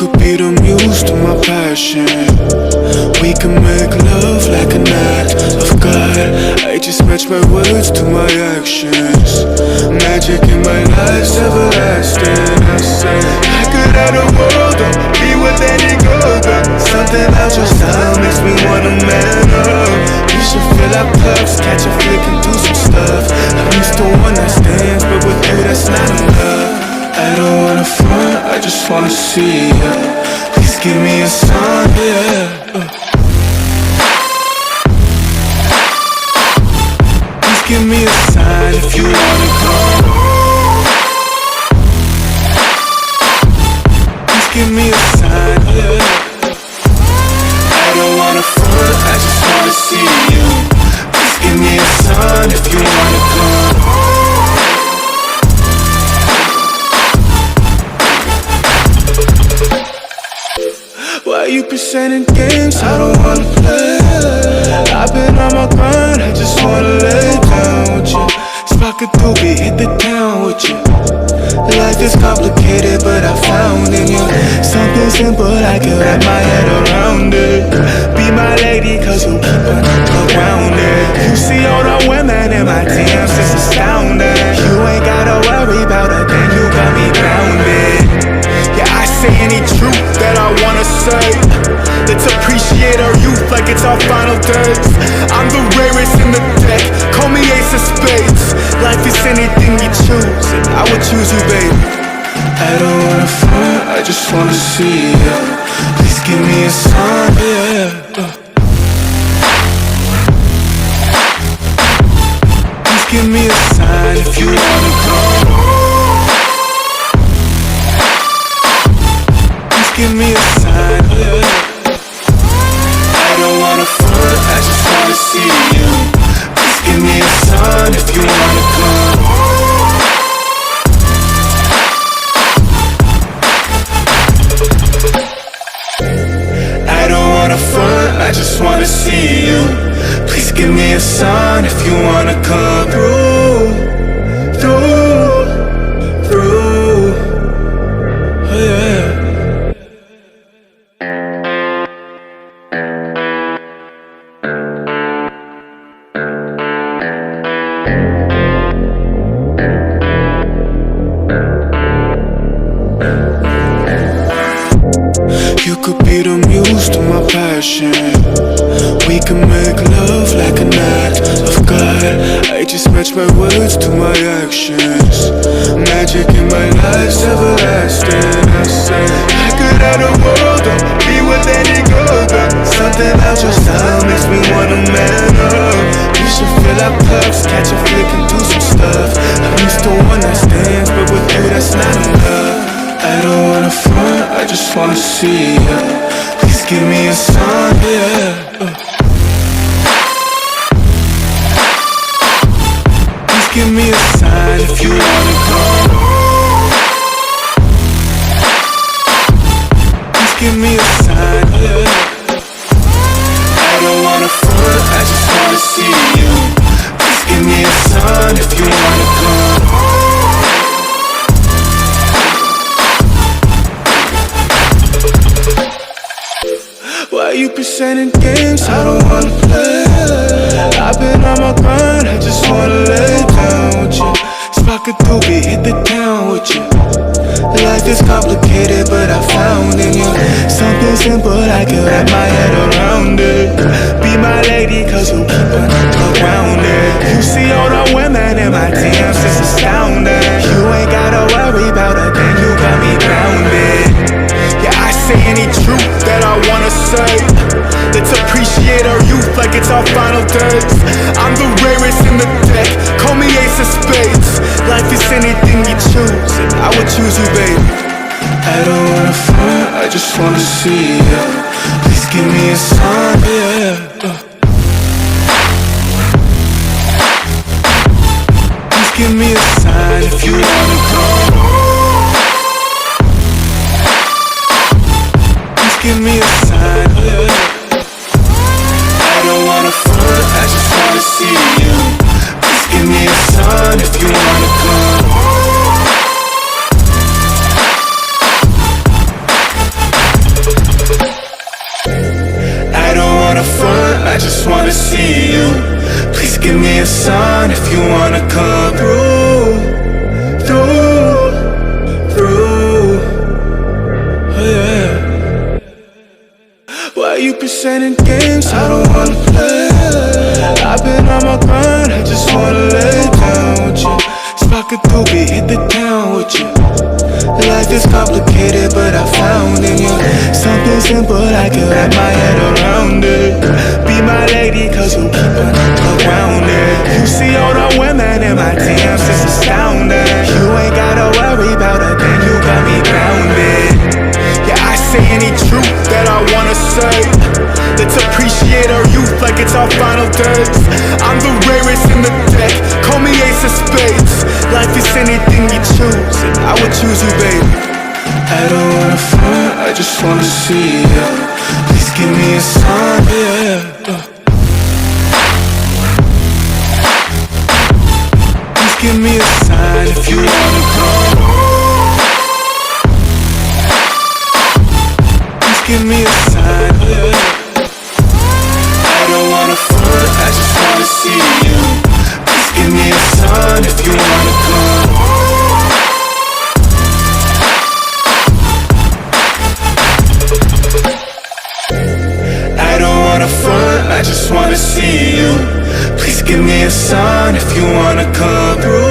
could be the muse to my passion. We can make love like an act of God. I just match my words to my actions. Magic in my life's everlasting. I say I could have the world or be with any girl, but something about your style makes me wanna man up. We should fill our cups, catch a flick and do some stuff. I'm used to one night stands, but with you that's not enough. I don't wanna front, I just wanna see ya. Please give me a sign, yeah. Please give me a sign if you wanna come. Please give me a sign, yeah. I don't wanna front, I just wanna see you. Please give me a sign if you wanna come. Why you presenting games I don't wanna play? I've been on my grind, I just wanna lay down with you. Spark a doobie, hit the town with you. Life is complicated, but I found in you something simple, I can wrap my head around it. Be my lady, cause you keep on around it. You see all the women in my DMs, it's astounding. You ain't gotta worry about a thing, you got me grounded. Yeah, I say any truth that I wanna say. Let's appreciate our youth like it's our final days. I'm the rarest in the deck, call me ace of spades. Life is anything you choose, and I would choose you, baby. I don't wanna front, I just wanna see ya. Please give me a sign, yeah. Please give me a sign if you wanna come. Give me a sign, yeah. I don't wanna front, I just wanna see you. Please give me a sign if you wanna come. I don't wanna front, I just wanna see you. Please give me a sign if you wanna come through. Oh yeah. You could be the muse to my passion. We can make love like an act of God. I just match my words to my actions. Magic in my life's everlasting. I say I could have the world or be with any girl, but something about your style makes me wanna man up. We should fill our cups, catch a flick and do some stuff. I'm used to one night stands, but with you that's not enough. I don't wanna front, I just wanna see ya. Please give me a sign, yeah. Please give me a sign if you wanna come. Please give me a sign, yeah. I don't wanna front, I just wanna see you. Please give me a sign if you wanna come. Why you presenting games I don't wanna play? I've been on my grind, I just wanna lay down with you. Spark a doobie, hit the town with you. Life is complicated, but I found in you something simple, I can wrap my head around it. Be my lady, cause you keep on around it. You see all the women in my DMs, it's astounding. You ain't gotta worry about a thing, you got me grounded. Yeah, I say any truth that I wanna say. Let's appreciate our youth like it's our final days. I'm the rarest in the deck, call me ace of spades. Life is anything you choose, and I would choose you, baby. I don't wanna front, I just wanna see ya. Please give me a sign, yeah. Please give me a sign if you wanna come. Please give me a sign, yeah. I don't wanna front, I just wanna see you. Please give me a sign if you wanna come. sign if you wanna come through. Oh yeah. Why you presenting games I don't wanna play? I've been on my grind, I just wanna lay down with you. Spark a doobie, hit the town with you. Life is complicated, but I found in you something simple, I can wrap my head around it. Be my lady, cause you keep on around it. You see all the women in my DMs, it's astounding. You ain't gotta worry about a thing, you got me grounded. Yeah, I say any truth that I wanna say. Let's appreciate our youth like it's our final days. I'm the rarest in the deck, call me ace of spades. Life is anything you choose, and I would choose you, baby. I don't wanna front, I just wanna see ya. Please give me a sign, yeah. Please give me a sign if you wanna come. Please give me a sign, yeah. I don't wanna front, I just wanna see you. Please give me a sign if you wanna come. I don't wanna front, I just wanna see you. Please give me a sign if you wanna come through.